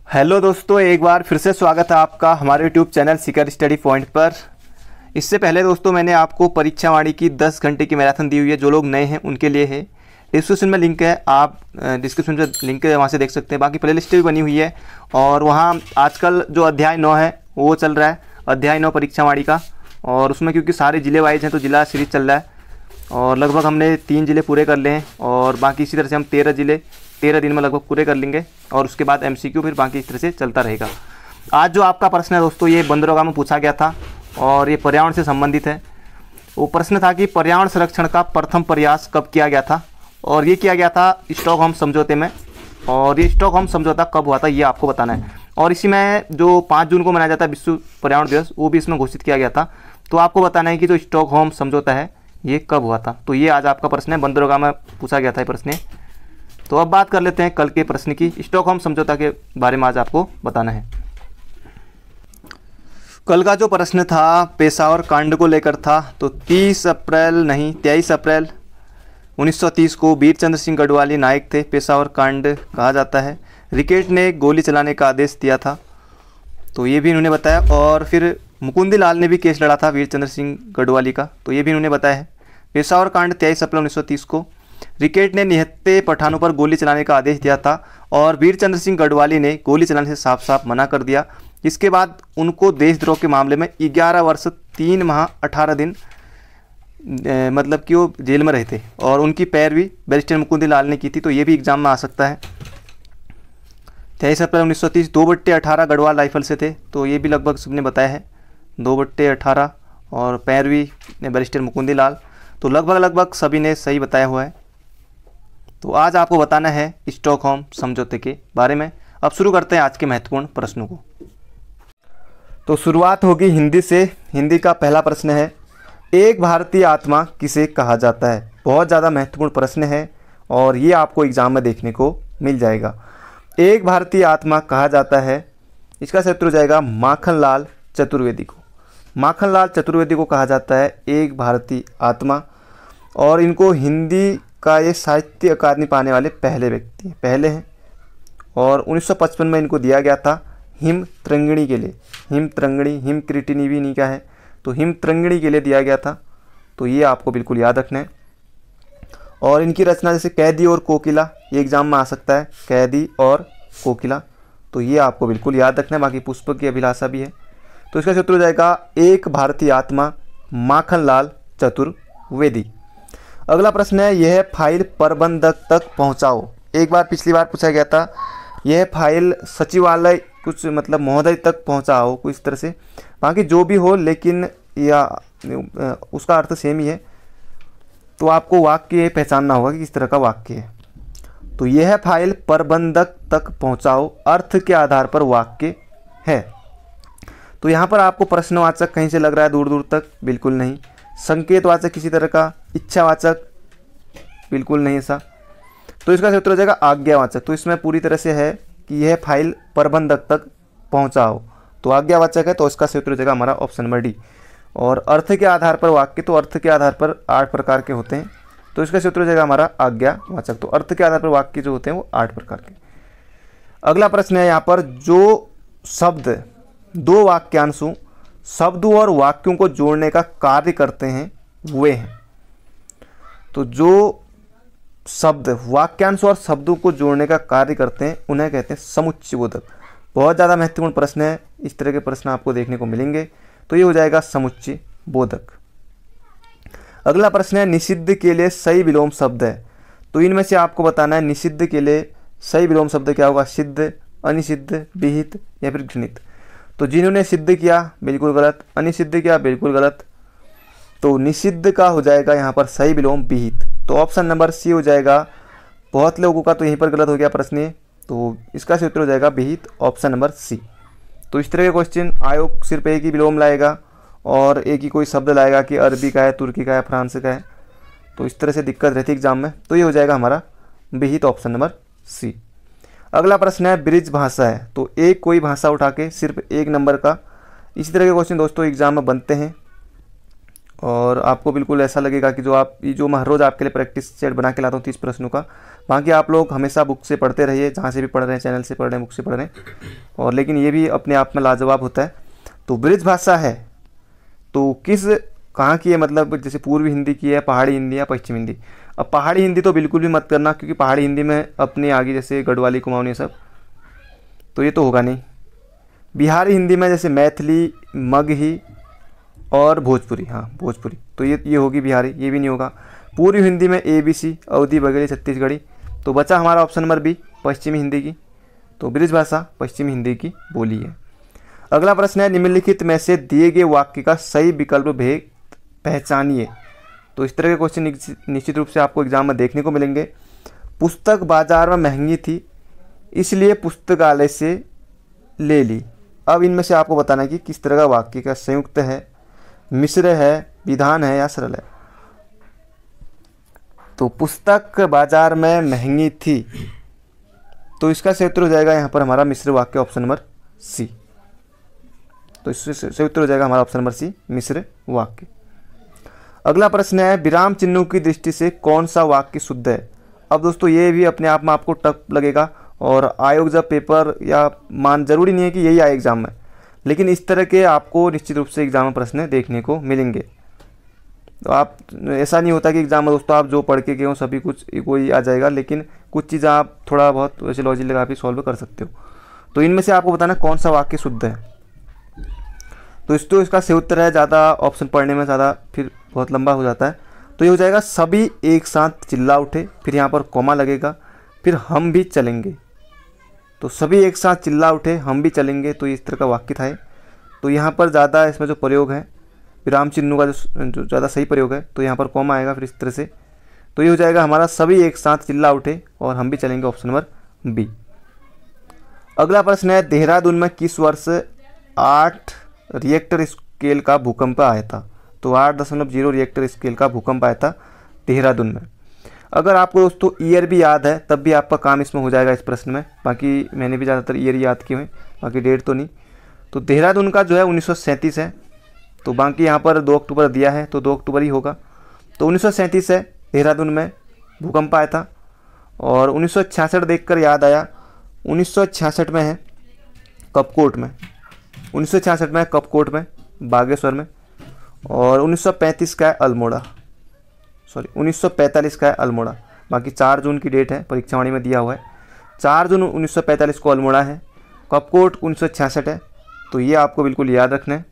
Hello दोस्तों, एक बार फिर से स्वागत है आपका हमारे YouTube channel Sikar study point पर। इससे पहले दोस्तों मैंने आपको परीक्षा वाणी की 10 घंटे की मैराथन दी हुई है। जो लोग नए हैं उनके लिए है। डिस्क्रिप्शन में लिंक है, आप डिस्क्रिप्शन में लिंक है, वहाँ से देख सकते हैं। बाकी प्ले लिस्ट भी बनी हुई है और वहाँ आजकल जो अध्याय 9 है वो चल रहा है, अध्याय 9 परीक्षा वाणी का। और उसमें क्योंकि सारे ज़िले वाइज हैं तो ज़िला सीरीज चल रहा है और लगभग हमने 3 ज़िले पूरे कर लिए हैं और बाकी इसी तरह से हम 13 ज़िले 13 दिन में लगभग पूरे कर लेंगे और उसके बाद MCQ फिर बाकी इस तरह से चलता रहेगा। आज जो आपका प्रश्न है दोस्तों, ये बंदरगाह में पूछा गया था और ये पर्यावरण से संबंधित है। वो प्रश्न था कि पर्यावरण संरक्षण का प्रथम प्रयास कब किया गया था, और ये किया गया था स्टॉकहोम समझौते में। और ये स्टॉकहोम समझौता कब हुआ था ये आपको बताना है। और इसी में जो 5 जून को मनाया जाता है विश्व पर्यावरण दिवस, वो भी इसमें घोषित किया गया था। तो आपको बताना है कि जो स्टॉकहोम समझौता है ये कब हुआ था। तो ये आज आपका प्रश्न है, बंदरगाह में पूछा गया था ये प्रश्न। तो अब बात कर लेते हैं कल के प्रश्न की। स्टॉकहोम समझौता के बारे में आज आपको बताना है। कल का जो प्रश्न था पेशावर कांड को लेकर था। तो 23 अप्रैल 1930 को वीर चंद्र सिंह गढ़वाली नायक थे। पेशावर कांड कहा जाता है। रिकेट ने गोली चलाने का आदेश दिया था, तो ये भी इन्होंने बताया। और फिर मुकुंदी लाल ने भी केस लड़ा था वीर चंद्र सिंह गढ़वाली का, तो ये भी इन्होंने बताया है। पेशावर कांड 23 अप्रैल 1930 को। रिकेट ने निहत्थे पठानों पर गोली चलाने का आदेश दिया था और वीर चंद्र सिंह गढ़वाली ने गोली चलाने से साफ साफ मना कर दिया। इसके बाद उनको देशद्रोह के मामले में 11 वर्ष 3 माह 18 दिन मतलब कि वो जेल में रहे थे और उनकी पैरवी बैरिस्टर मुकुंदी लाल ने की थी। तो ये भी एग्जाम में आ सकता है। 23 अप्रैल 1930 2/18 गढ़वाल राइफल से थे, तो ये भी लगभग सबने बताया है 2/18 और पैरवी ने बैरिस्टर मुकुंदी लाल। तो लगभग सभी ने सही बताया हुआ है। तो आज आपको बताना है स्टॉकहोम समझौते के बारे में। अब शुरू करते हैं आज के महत्वपूर्ण प्रश्नों को। तो शुरुआत होगी हिंदी से। हिंदी का पहला प्रश्न है, एक भारतीय आत्मा किसे कहा जाता है। बहुत ज़्यादा महत्वपूर्ण प्रश्न है और ये आपको एग्जाम में देखने को मिल जाएगा। एक भारतीय आत्मा कहा जाता है, इसका सही उत्तर हो जाएगा माखनलाल चतुर्वेदी को। माखनलाल चतुर्वेदी को कहा जाता है एक भारतीय आत्मा। और इनको हिंदी का ये साहित्य अकादमी पाने वाले पहले व्यक्ति पहले हैं। और 1955 में इनको दिया गया था हिम तरंगिणी के लिए। हिम तरंगिणी, हिम कृतिनी भी इन्हीं का है, तो हिम तरंगिणी के लिए दिया गया था। तो ये आपको बिल्कुल याद रखना है। और इनकी रचना जैसे कैदी और कोकिला, ये एग्जाम में आ सकता है, कैदी और कोकिला, तो ये आपको बिल्कुल याद रखना है। बाकी पुष्प की अभिलाषा भी है। तो इसका सूत्र हो जाएगा एक भारतीय आत्मा माखनलाल चतुर्वेदी। अगला प्रश्न है, यह फाइल प्रबंधक तक पहुंचाओ। एक बार पिछली बार पूछा गया था, यह फाइल सचिवालय कुछ मतलब महोदय तक पहुंचाओ, कुछ इस तरह से। बाकी जो भी हो, लेकिन या उसका अर्थ सेम ही है। तो आपको वाक्य पहचानना होगा कि किस तरह का वाक्य है। तो यह फाइल प्रबंधक तक पहुंचाओ अर्थ के आधार पर वाक्य है। तो यहाँ पर आपको प्रश्नवाचक कहीं से लग रहा है दूर दूर तक, बिल्कुल नहीं। संकेतवाचक किसी तरह का, इच्छावाचक बिल्कुल नहीं ऐसा। तो इसका सूत्र हो जाएगा आज्ञावाचक। तो इसमें पूरी तरह से है कि यह फाइल प्रबंधक तक पहुंचाओ, तो आज्ञावाचक है। तो इसका सूत्र हो जाएगा हमारा ऑप्शन नंबर डी। और अर्थ के आधार पर वाक्य, तो अर्थ के आधार पर 8 प्रकार के होते हैं, तो इसका सूत्र हो जाएगा हमारा आज्ञावाचक। तो अर्थ के आधार पर वाक्य जो होते हैं वो 8 प्रकार के। अगला प्रश्न है यहाँ पर, जो शब्द दो वाक्यांशों शब्दों और वाक्यों को जोड़ने का कार्य करते हैं वे हैं। तो जो शब्द वाक्यांश और शब्दों को जोड़ने का कार्य करते हैं उन्हें कहते हैं समुच्चय बोधक। बहुत ज़्यादा महत्वपूर्ण प्रश्न है, इस तरह के प्रश्न आपको देखने को मिलेंगे। तो ये हो जाएगा समुच्चय बोधक। अगला प्रश्न है, निषिद्ध के लिए सही विलोम शब्द है। तो इनमें से आपको बताना है निषिद्ध के लिए सही विलोम शब्द क्या होगा। सिद्ध, अनिषिद्ध, विहित या फिर घृणित। तो जिन्होंने सिद्ध किया बिल्कुल गलत, अनिषिद्ध किया बिल्कुल गलत। तो निषिद्ध का हो जाएगा यहाँ पर सही विलोम विहित। तो ऑप्शन नंबर सी हो जाएगा। बहुत लोगों का तो यहीं पर गलत हो गया प्रश्न ये, तो इसका सूत्र हो जाएगा विहित, ऑप्शन नंबर सी। तो इस तरह के क्वेश्चन आयोग सिर्फ एक ही विलोम लाएगा और एक ही कोई शब्द लाएगा कि अरबी का है, तुर्की का है, फ्रांस का है। तो इस तरह से दिक्कत रहती है एग्जाम में। तो ये हो जाएगा हमारा विहित, ऑप्शन नंबर सी। अगला प्रश्न है, ब्रिज भाषा है। तो एक कोई भाषा उठा के सिर्फ 1 नंबर का, इसी तरह के क्वेश्चन दोस्तों एग्जाम में बनते हैं। और आपको बिल्कुल ऐसा लगेगा कि जो मैं हर रोज़ आपके लिए प्रैक्टिस सेट बना के लाता हूँ 30 प्रश्नों का, बाकी आप लोग हमेशा बुक से पढ़ते रहिए, जहाँ से भी पढ़ रहे हैं, चैनल से पढ़ रहे हैं, बुक से पढ़ रहे हैं, और लेकिन ये भी अपने आप में लाजवाब होता है। तो ब्रिज भाषा है तो किस कहाँ की है, मतलब जैसे पूर्वी हिंदी की है, पहाड़ी हिंदी या पश्चिम हिंदी। अब पहाड़ी हिंदी तो बिल्कुल भी मत करना, क्योंकि पहाड़ी हिंदी में अपने आगे जैसे गढ़वाली, कुमाऊनी सब, तो ये तो होगा नहीं। बिहारी हिंदी में जैसे मैथिली, मगही और भोजपुरी, हाँ भोजपुरी, तो ये होगी बिहारी, ये भी नहीं होगा। पूर्वी हिंदी में ABC, अवधी, बघेली, छत्तीसगढ़ी, तो बचा हमारा ऑप्शन नंबर B, पश्चिमी हिंदी की। तो ब्रिज भाषा पश्चिमी हिंदी की बोली है। अगला प्रश्न है, निम्नलिखित में से दिए गए वाक्य का सही विकल्प भेद पहचानिए। तो इस तरह के क्वेश्चन निश्चित रूप से आपको एग्जाम में देखने को मिलेंगे। पुस्तक बाजार में महंगी थी, इसलिए पुस्तकालय से ले ली। अब इनमें से आपको बताना है कि किस तरह का वाक्य का संयुक्त है, मिश्र है, विधान है या सरल है। तो पुस्तक बाजार में महंगी थी, तो इसका सही उत्तर हो जाएगा यहाँ पर हमारा मिश्र वाक्य, ऑप्शन नंबर C। तो इससे सही उत्तर हो जाएगा हमारा ऑप्शन नंबर C, मिश्र वाक्य। अगला प्रश्न है, विराम चिन्हों की दृष्टि से कौन सा वाक्य शुद्ध है। अब दोस्तों ये भी अपने आप में आपको टफ लगेगा, और आयोग जब पेपर या मान जरूरी नहीं है कि यही आए एग्जाम में, लेकिन इस तरह के आपको निश्चित रूप से एग्जाम में प्रश्न देखने को मिलेंगे। तो आप ऐसा नहीं होता कि एग्जाम में दोस्तों आप जो पढ़ के गए हो सभी कुछ कोई आ जाएगा, लेकिन कुछ चीज़ें आप थोड़ा बहुत वैसे लॉजिक लगा के सॉल्व कर सकते हो। तो इनमें से आपको बताना कौन सा वाक्य शुद्ध है। तो इसका सही उत्तर है, ज़्यादा ऑप्शन पढ़ने में ज़्यादा फिर बहुत लंबा हो जाता है, तो ये हो जाएगा, सभी एक साथ चिल्ला उठे, फिर यहाँ पर कॉमा लगेगा, फिर हम भी चलेंगे। तो सभी एक साथ चिल्ला उठे, हम भी चलेंगे, तो इस तरह का वाक्य था। तो यहाँ पर ज़्यादा इसमें जो प्रयोग है विराम चिन्हों का जो ज़्यादा सही प्रयोग है, तो यहाँ पर कॉमा आएगा फिर इस तरह से। तो ये हो जाएगा हमारा, सभी एक साथ चिल्ला उठे और हम भी चलेंगे, ऑप्शन नंबर B। अगला प्रश्न है, देहरादून में किस वर्ष 8 रिएक्टर स्केल का भूकंप आया था। तो 8.0 रिएक्टर स्केल का भूकंप आया था देहरादून में। अगर आपको दोस्तों ईयर भी याद है तब भी आपका काम इसमें हो जाएगा इस प्रश्न में, बाकी मैंने भी ज़्यादातर ईयर याद किए हैं, बाकी डेट तो नहीं। तो देहरादून का जो है 1937 है, तो बाकी यहाँ पर 2 अक्टूबर दिया है, तो 2 अक्टूबर ही होगा। तो 1937 है, देहरादून में भूकंप आया था। और 1966 देखकर याद आया, 1966 में है कपकोट में, 1966 में कपकोट में, बागेश्वर में। और 1935 का है अल्मोड़ा, 1945 का है अल्मोड़ा। बाकी 4 जून की डेट है, परीक्षावाणी में दिया हुआ है, 4 जून 1945 को अल्मोड़ा है, कपकोट 1966 है, तो ये आपको बिल्कुल याद रखना है।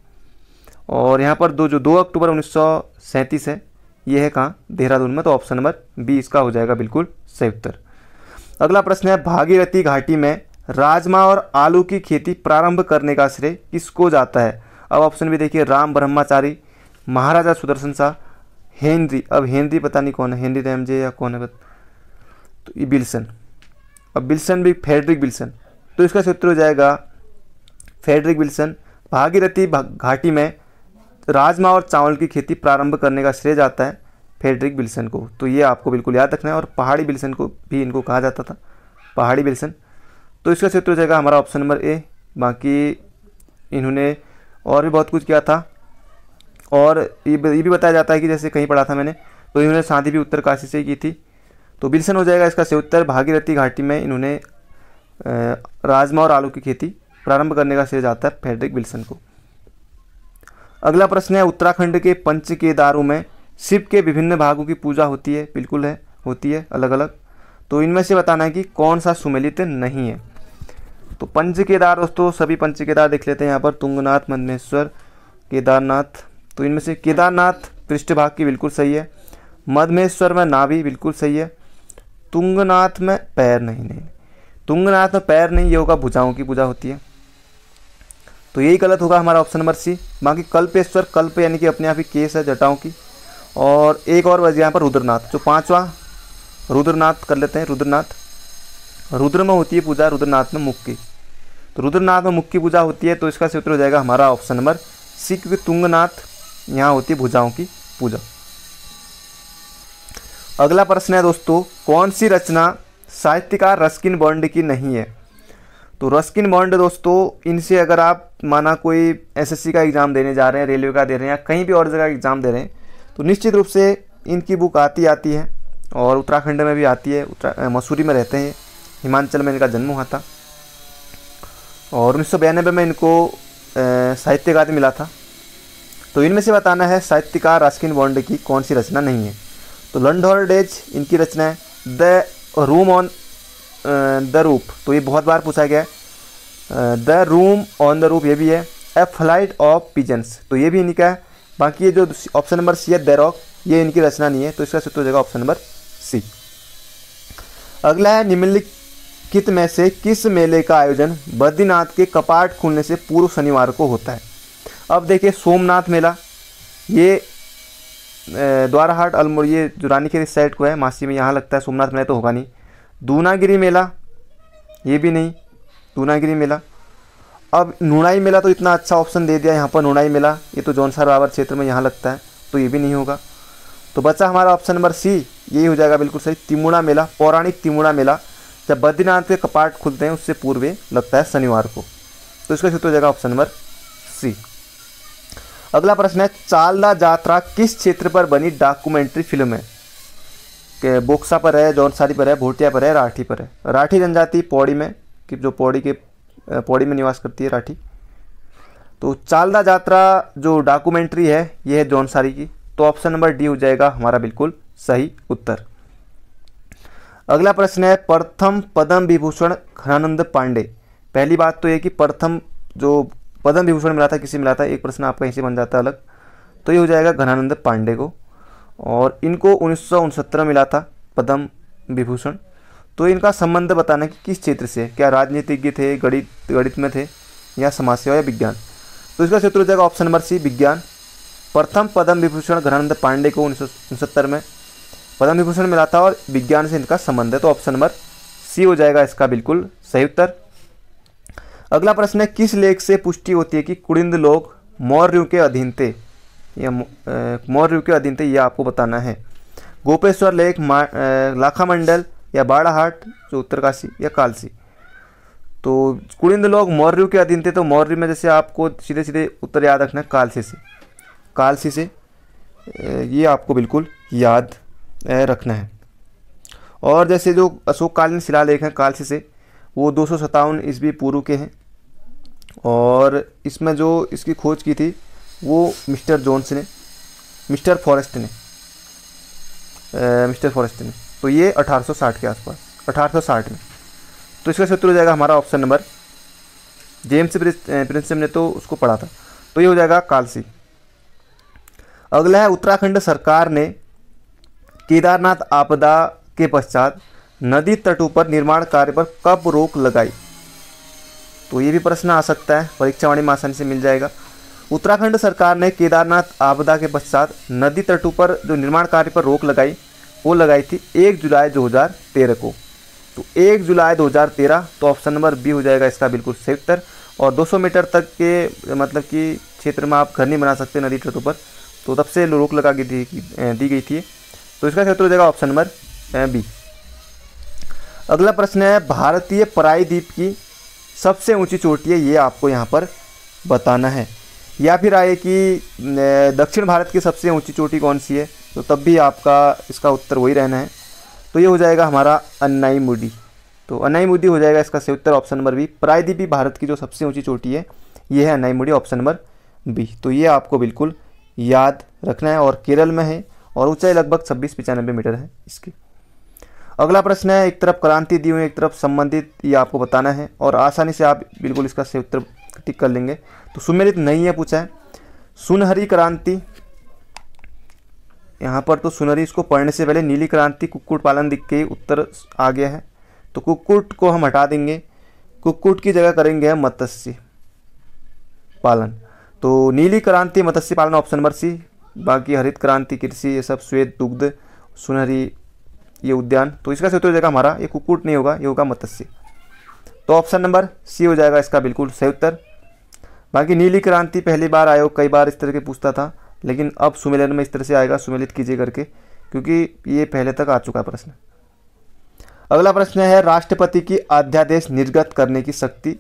और यहाँ पर 2 अक्टूबर 1937 है, ये है कहाँ, देहरादून में, तो ऑप्शन नंबर B इसका हो जाएगा बिल्कुल सही उत्तर। अगला प्रश्न है, भागीरथी घाटी में राजमा और आलू की खेती प्रारंभ करने का श्रेय किसको जाता है। अब ऑप्शन भी देखिए, राम ब्रह्मचारी, महाराजा सुदर्शन शाह, हेनरी। अब हेनरी पता नहीं कौन है, हेनरी रैमजे या कौन है, तो ये विल्सन। अब विल्सन भी, फ्रेडरिक विल्सन, तो इसका सूत्र हो जाएगा फ्रेडरिक विल्सन। भागीरथी घाटी में राजमा और चावल की खेती प्रारंभ करने का श्रेय जाता है फ्रेडरिक विल्सन को, तो ये आपको बिल्कुल याद रखना है। और पहाड़ी विल्सन को भी इनको कहा जाता था, पहाड़ी विल्सन, तो इसका सूत्र हो जाएगा हमारा ऑप्शन नंबर A। बाकी इन्होंने और भी बहुत कुछ किया था, और ये भी बताया जाता है कि जैसे कहीं पढ़ा था मैंने, तो इन्होंने शादी भी उत्तरकाशी से की थी, तो विल्सन हो जाएगा इसका सही उत्तर। भागीरथी घाटी में इन्होंने राजमा और आलू की खेती प्रारंभ करने का श्रेय जाता है फ्रेडरिक विल्सन को। अगला प्रश्न है, उत्तराखंड के पंच केदारों में शिव के विभिन्न भागों की पूजा होती है। बिल्कुल है, होती है अलग अलग, तो इनमें से बताना है कि कौन सा सुमेलित नहीं है। तो पंच केदार दोस्तों, सभी पंच केदार देख लेते हैं यहाँ पर, तुंगनाथ, मदमेश्वर, केदारनाथ। तो इनमें से केदारनाथ पृष्ठभाग की बिल्कुल सही है, मदमेश्वर में नाभि बिल्कुल सही है, तुंगनाथ में पैर नहीं, तुंगनाथ में पैर नहीं, ये होगा भुजाओं की पूजा होती है, तो यही गलत होगा हमारा ऑप्शन नंबर C। बाकी कल्पेश्वर, कल्प यानी कि अपने आप ही केस है जटाओं की। और एक और बच यहाँ पर रुद्रनाथ, जो 5वां रुद्रनाथ कर लेते हैं। रुद्रनाथ, रुद्र में होती है पूजा, रुद्रनाथ में मुख की, तो रुद्रनाथ में मुख की पूजा होती है, तो इसका सूत्र हो जाएगा हमारा ऑप्शन नंबर C, क्योंकि तुंगनाथ यहाँ होती है भुजाओं की पूजा। अगला प्रश्न है दोस्तों, कौन सी रचना साहित्यकार रस्किन बॉन्ड की नहीं है। तो रस्किन बॉन्ड दोस्तों, इनसे अगर आप माना कोई SSC का एग्ज़ाम देने जा रहे हैं, रेलवे का दे रहे हैं, या कहीं भी और जगह एग्ज़ाम दे रहे हैं, तो निश्चित रूप से इनकी बुक आती है। और उत्तराखंड में भी आती है, मसूरी में रहते हैं, हिमाचल में इनका जन्म हुआ था। और 1992 में इनको साहित्य अकादमी मिला था। तो इनमें से बताना है साहित्यकार रस्किन बॉन्ड की कौन सी रचना नहीं है। तो लैंडलॉर्ड डेज इनकी रचना है the room on the roof, तो ये बहुत बार पूछा गया है। The room on the roof ये भी है। ए फ्लाइट ऑफ पिजन्स, तो ये भी इनका है। बाकी ये जो ऑप्शन नंबर सी है द रॉक, ये इनकी रचना नहीं है, तो इसका सूत्र हो जाएगा ऑप्शन नंबर सी। अगला है निम्नलिखित में से किस मेले का आयोजन बद्रीनाथ के कपाट खुलने से पूर्व शनिवार को होता है। अब देखिए सोमनाथ मेला, ये द्वाराहाट अल्मोड़, ये जो रानीखेत इस साइड को है, मासी में यहाँ लगता है। सोमनाथ मेला तो होगा नहीं। दूनागिरी मेला, ये भी नहीं, दूनागिरी मेला। अब नुणाई मेला, तो इतना अच्छा ऑप्शन दे दिया यहाँ पर, नुणाई मेला, ये तो जौनसार बाबर क्षेत्र में यहाँ लगता है, तो ये भी नहीं होगा। तो बचा हमारा ऑप्शन नंबर सी, यही हो जाएगा बिल्कुल सही। तिमुड़ा मेला, पौराणिक तिमुड़ा मेला जब बद्रीनाथ के कपाट खुलते हैं उससे पूर्व लगता है शनिवार को, तो इसका सूत्र हो जाएगा ऑप्शन नंबर सी। अगला प्रश्न है चालदा यात्रा किस क्षेत्र पर बनी डॉक्यूमेंट्री फिल्म है। कि बोक्सा पर है, जौनसारी पर है, भोटिया पर है, राठी पर है। राठी जनजाति पौड़ी में, कि जो पौड़ी में निवास करती है राठी। तो चालदा यात्रा जो डॉक्यूमेंट्री है ये है जौनसारी की, तो ऑप्शन नंबर डी हो जाएगा हमारा बिल्कुल सही उत्तर। अगला प्रश्न है प्रथम पद्म विभूषण घनानंद पांडे। पहली बात तो ये कि प्रथम जो पद्म विभूषण मिला था किसे मिला था, एक प्रश्न आपका इसे बन जाता है अलग, तो ये हो जाएगा घनानंद पांडे को। और इनको 1969 में मिला था पद्म विभूषण। तो इनका संबंध बताना कि किस क्षेत्र से, क्या राजनीतिज्ञ थे, गणित में थे, या समाज सेवा या विज्ञान। तो इसका सूत्र हो जाएगा ऑप्शन नंबर सी विज्ञान। प्रथम पद्म विभूषण घनानंद पांडे को 1969 में पद्म विभूषण मिला था और विज्ञान से इनका संबंध है, तो ऑप्शन नंबर सी हो जाएगा इसका बिल्कुल सही उत्तर। अगला प्रश्न है किस लेख से पुष्टि होती है कि कुड़िंद लोग मौर्यों के अधीन थे, या मौर्यों के अधीन थे, यह आपको बताना है। गोपेश्वर लेख, लाखामंडल या बाड़ाहाट जो उत्तरकाशी, या कालसी। तो कुड़िंद लोग मौर्यों के अधीन थे, तो मौर्य में जैसे आपको सीधे सीधे उत्तर याद रखना है कालसी से, ये आपको बिल्कुल याद रखना है। और जैसे जो अशोककालीन शिलालेख हैं कालसी से, वो 257 ईस्वी पूर्व के हैं। और इसमें जो इसकी खोज की थी वो मिस्टर फॉरेस्ट ने, तो ये 1860 के आसपास, 1860 में। तो इसका सूत्र हो जाएगा हमारा ऑप्शन नंबर, जेम्स प्रिंसम ने तो उसको पढ़ा था, तो ये हो जाएगा कालसी। अगला है उत्तराखंड सरकार ने केदारनाथ आपदा के पश्चात नदी तटों पर निर्माण कार्य पर कब रोक लगाई। तो ये भी प्रश्न आ सकता है, परीक्षा वाणी में आसानी से मिल जाएगा। उत्तराखंड सरकार ने केदारनाथ आपदा के पश्चात नदी तटों पर जो निर्माण कार्य पर रोक लगाई, वो लगाई थी 1 जुलाई 2013 को। तो 1 जुलाई 2013, तो ऑप्शन नंबर बी हो जाएगा इसका बिल्कुल सही उत्तर। और 200 मीटर तक के मतलब कि क्षेत्र में आप घर नहीं बना सकते नदी तटों पर, तो तब से रोक लगा दी गई थी। तो इसका उत्तर हो जाएगा ऑप्शन नंबर बी। अगला प्रश्न है भारतीय प्रायद्वीप की सबसे ऊंची चोटी है, ये आपको यहाँ पर बताना है। या फिर आए कि दक्षिण भारत की सबसे ऊंची चोटी कौन सी है, तो तब भी आपका इसका उत्तर वही रहना है। तो ये हो जाएगा हमारा अन्नाईमुडी, तो अन्नाईमुडी हो जाएगा इसका सही उत्तर ऑप्शन नंबर बी। प्रायद्वीपीय भारत की जो सबसे ऊंची चोटी है ये है अन्नाईमुडी, ऑप्शन नंबर बी। तो ये आपको बिल्कुल याद रखना है, और केरल में है, और ऊंचाई लगभग 26-95 मीटर है इसकी। अगला प्रश्न है एक तरफ क्रांति दी हुई एक तरफ संबंधित, ये आपको बताना है, और आसानी से आप बिल्कुल इसका सही उत्तर टिक कर लेंगे। तो सुमेलित नहीं है पूछा है। सुनहरी क्रांति, यहाँ पर तो सुनहरी इसको पढ़ने से पहले नीली क्रांति कुक्कुट पालन दिख के उत्तर आ गया है, तो कुक्कुट को हम हटा देंगे, कुक्कुट की जगह करेंगे हम मत्स्य पालन। तो नीली क्रांति मत्स्य पालन ऑप्शन नंबर सी। बाकी हरित क्रांति कृषि, ये सब श्वेत दुग्ध, सुनहरी ये उद्यान। तो इसका सूत्र हो जाएगा हमारा, ये कुक्कुट नहीं होगा, ये होगा मत्स्य। तो ऑप्शन नंबर सी हो जाएगा इसका बिल्कुल सही उत्तर। बाकी नीली क्रांति पहली बार आयोग कई बार इस तरह के पूछता था, लेकिन अब सुमेलन में इस तरह से आएगा, सुमेलित कीजिए करके, क्योंकि ये पहले तक आ चुका प्रश्न। अगला प्रश्न है राष्ट्रपति की अध्यादेश निर्गत करने की शक्ति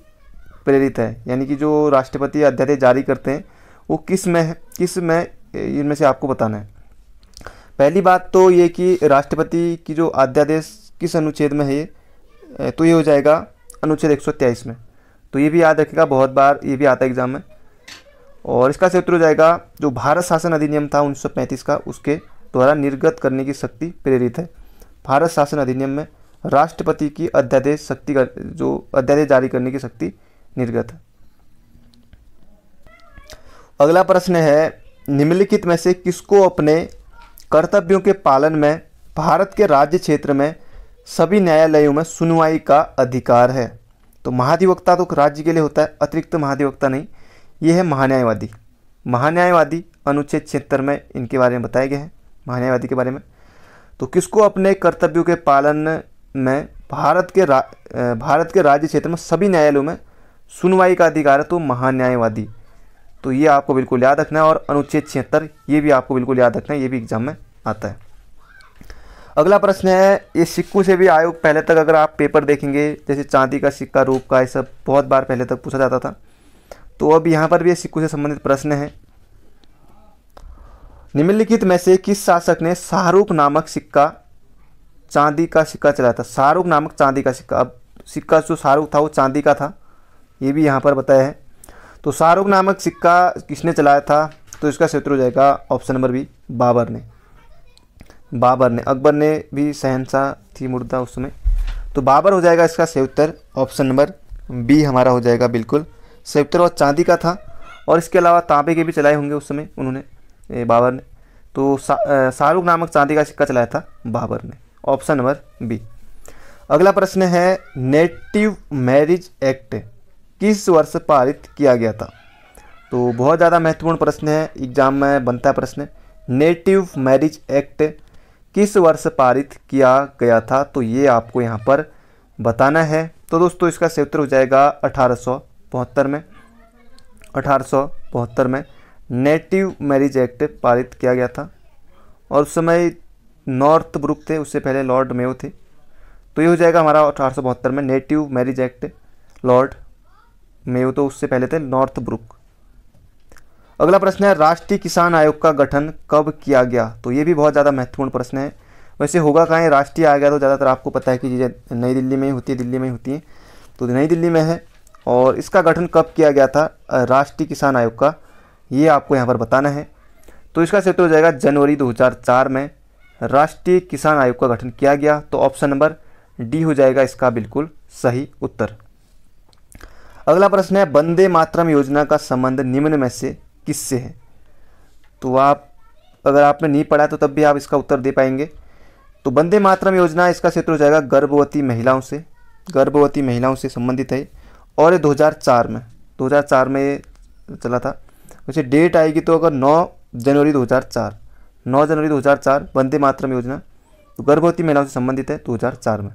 प्रेरित है, यानी कि जो राष्ट्रपति अध्यादेश जारी करते हैं वो किस में इनमें से आपको बताना है। पहली बात तो ये कि राष्ट्रपति की जो अध्यादेश किस अनुच्छेद में है ये, तो ये हो जाएगा अनुच्छेद 123 में। तो ये भी याद रखिएगा, बहुत बार ये भी आता है एग्जाम में। और इसका सही उत्तर हो जाएगा जो भारत शासन अधिनियम था 1935 का, उसके द्वारा निर्गत करने की शक्ति प्रेरित है। भारत शासन अधिनियम में राष्ट्रपति की अध्यादेश शक्ति का जो अध्यादेश जारी करने की शक्ति निर्गत है। अगला प्रश्न है, निम्नलिखित में से किसको अपने कर्तव्यों के पालन में भारत के राज्य क्षेत्र में सभी न्यायालयों में सुनवाई का अधिकार है? तो महाधिवक्ता तो राज्य के लिए होता है, अतिरिक्त महाधिवक्ता नहीं। ये है महान्यायवादी। महान्यायवादी अनुच्छेद 76 में इनके बारे में बताया गया है, महान्यायवादी के बारे में। तो किसको अपने कर्तव्यों के पालन में भारत के राज्य क्षेत्र में सभी न्यायालयों में सुनवाई का अधिकार है? तो महान्यायवादी। तो ये आपको बिल्कुल याद रखना है। और अनुच्छेद 76 ये भी आपको बिल्कुल याद रखना है, ये भी एग्जाम में आता है। अगला प्रश्न है, ये सिक्कों से भी आयोग पहले तक अगर आप पेपर देखेंगे, जैसे चांदी का सिक्का, रूप का, ये सब बहुत बार पहले तक पूछा जाता था। तो अब यहाँ पर भी सिक्कों से संबंधित प्रश्न है। निम्नलिखित में से किस शासक ने शाहरुख नामक सिक्का, चांदी का सिक्का चलाया था? शाहरुख नामक चांदी का सिक्का। अब सिक्का जो शाहरुख था वो चांदी का था, ये भी यहाँ पर बताया है। तो शाहरुख नामक सिक्का किसने चलाया था? तो इसका सही उत्तर हो जाएगा ऑप्शन नंबर बी, बाबर ने। बाबर ने, अकबर ने भी शहंशाह थी मुर्दा उस समय, तो बाबर हो जाएगा इसका सही उत्तर। ऑप्शन नंबर बी हमारा हो जाएगा बिल्कुल सही उत्तर। और चांदी का था, और इसके अलावा तांबे के भी चलाए होंगे उस समय उन्होंने, बाबर ने। तो शाहरुख नामक चांदी का सिक्का चलाया था बाबर ने। Option number B. अगला प्रश्न है, नेटिव मैरिज एक्ट किस वर्ष पारित किया गया था? तो बहुत ज़्यादा महत्वपूर्ण प्रश्न है, एग्जाम में बनता है प्रश्न। नेटिव मैरिज एक्ट किस वर्ष पारित किया गया था? तो ये आपको यहाँ पर बताना है। तो दोस्तों इसका सही उत्तर हो जाएगा 1872 में। 1872 में नेटिव मैरिज एक्ट पारित किया गया था। और उस समय नॉर्थ ब्रुक थे, उससे पहले लॉर्ड मेयो थे। तो ये हो जाएगा हमारा 1872 में native marriage act. Lord Mayo तो उससे पहले थे नॉर्थ ब्रुक। अगला प्रश्न है, राष्ट्रीय किसान आयोग का गठन कब किया गया? तो ये भी बहुत ज़्यादा महत्वपूर्ण प्रश्न है। वैसे होगा कहाँ है राष्ट्रीय आयोग? तो ज़्यादातर आपको पता है कि चीज़ें नई दिल्ली में ही होती है, दिल्ली में ही होती हैं। तो नई दिल्ली में है। और इसका गठन कब किया गया था राष्ट्रीय किसान आयोग का, ये आपको यहाँ पर बताना है। तो इसका सही उत्तर हो जाएगा जनवरी 2004 में राष्ट्रीय किसान आयोग का गठन किया गया। तो ऑप्शन नंबर डी हो जाएगा इसका बिल्कुल सही उत्तर। अगला प्रश्न है, वंदे मातरम योजना का संबंध निम्न में से किससे है? तो आप अगर आपने नहीं पढ़ा तो तब भी आप इसका उत्तर दे पाएंगे। तो वंदे मातरम योजना, इसका क्षेत्र हो जाएगा गर्भवती महिलाओं से, गर्भवती महिलाओं से संबंधित है। और ये 2004 में ये चला था। वैसे डेट आएगी तो अगर 9 जनवरी 2004 वंदे मातरम योजना, तो गर्भवती महिलाओं से संबंधित है 2004 में।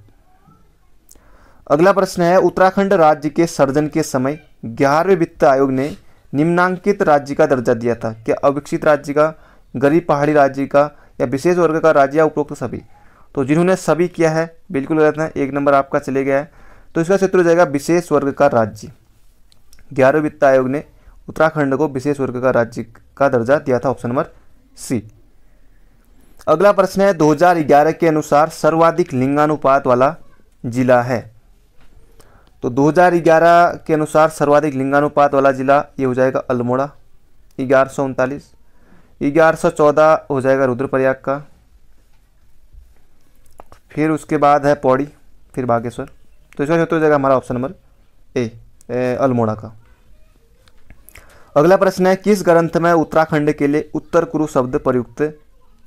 अगला प्रश्न है, उत्तराखंड राज्य के सृजन के समय 11वें वित्त आयोग ने निम्नांकित राज्य का दर्जा दिया था? क्या अविकसित राज्य का, गरीब पहाड़ी राज्य का, या विशेष वर्ग का राज्य, या उपरोक्त सभी? तो जिन्होंने सभी किया है बिल्कुल गलत है, 1 नंबर आपका चले गया है। तो इसका क्षेत्र हो जाएगा विशेष वर्ग का राज्य। 11वें वित्त आयोग ने उत्तराखंड को विशेष वर्ग का राज्य का दर्जा दिया था। Option number C. अगला प्रश्न है, 2011 के अनुसार सर्वाधिक लिंगानुपात वाला जिला है? तो 2011 के अनुसार सर्वाधिक लिंगानुपात वाला जिला ये हो जाएगा अल्मोड़ा 1139। 1114 हो जाएगा रुद्रप्रयाग का, फिर उसके बाद है पौड़ी, फिर बागेश्वर। तो इसका उत्तर हो जाएगा हमारा ऑप्शन नंबर ए अल्मोड़ा का। अगला प्रश्न है, किस ग्रंथ में उत्तराखंड के लिए उत्तर कुरु शब्द प्रयुक्त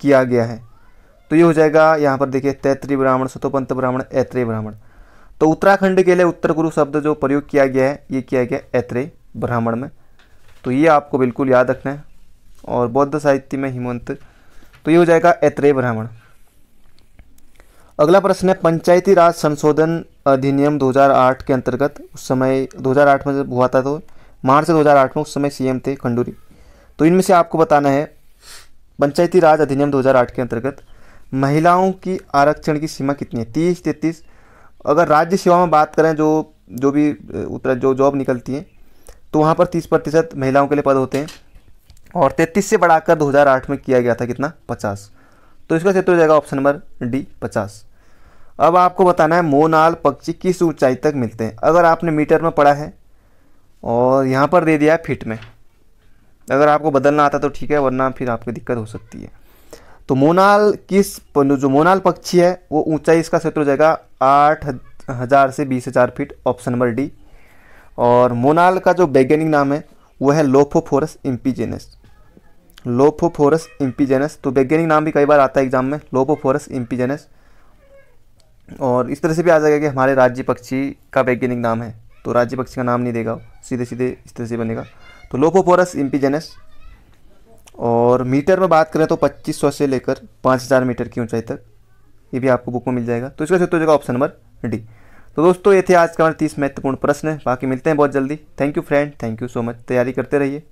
किया गया है? तो ये हो जाएगा यहाँ पर देखिए तैत्रीय ब्राह्मण, सतोपंत ब्राह्मण, ऐत्रेय ब्राह्मण। तो उत्तराखंड के लिए उत्तर कुरु शब्द जो प्रयोग किया गया है ये किया गया ऐत्रेय ब्राह्मण में। तो ये आपको बिल्कुल याद रखना है। और बौद्ध साहित्य में हिमवंत, तो ये हो जाएगा ऐत्रेय ब्राह्मण। अगला प्रश्न है, पंचायती राज संशोधन अधिनियम 2008 के अंतर्गत उस समय 2008 में जब हुआ था तो मार्च 2008 में उस समय सीएम थे खंडूरी। तो इनमें से आपको बताना है पंचायती राज अधिनियम 2008 के अंतर्गत महिलाओं की आरक्षण की सीमा कितनी है? 30, 33। अगर राज्य सेवा में बात करें जो भी जो जॉब निकलती है तो वहाँ पर 30% महिलाओं के लिए पद होते हैं। और 33 से बढ़ाकर 2008 में किया गया था कितना? 50। तो इसका क्षेत्र हो जाएगा ऑप्शन नंबर डी 50। अब आपको बताना है मोनाल पक्षी किस ऊंचाई तक मिलते हैं। अगर आपने मीटर में पढ़ा है और यहाँ पर दे दिया है फीट में, अगर आपको बदलना आता तो ठीक है, वरना फिर आपको दिक्कत हो सकती है। तो मोनाल जो मोनाल पक्षी है वो ऊंचाई, इसका क्षेत्र हो जाएगा 8,000 से 20,000 फीट, ऑप्शन नंबर डी। और मोनाल का जो वैज्ञानिक नाम है वो है लोफोफोरस इम्पीजेनस, लोफोफोरस इम्पीजेनस। तो वैज्ञानिक नाम भी कई बार आता है एग्जाम में, लोफोफोरस इम्पीजेनस। और इस तरह से भी आ जाएगा कि हमारे राज्य पक्षी का वैज्ञानिक नाम है, तो राज्य पक्षी का नाम नहीं देगा, सीधे सीधे इस तरह से बनेगा। तो लोफोफोरस इम्पीजेनस। और मीटर में बात करें तो 2500 से लेकर 5000 मीटर की ऊंचाई तक, ये भी आपको बुक में मिल जाएगा। तो इसका क्षेत्र हो जाएगा ऑप्शन नंबर डी। तो दोस्तों ये थे आज का हमारे 30 महत्वपूर्ण प्रश्न। बाकी मिलते हैं बहुत जल्दी। Thank you friend, thank you so much. तैयारी करते रहिए।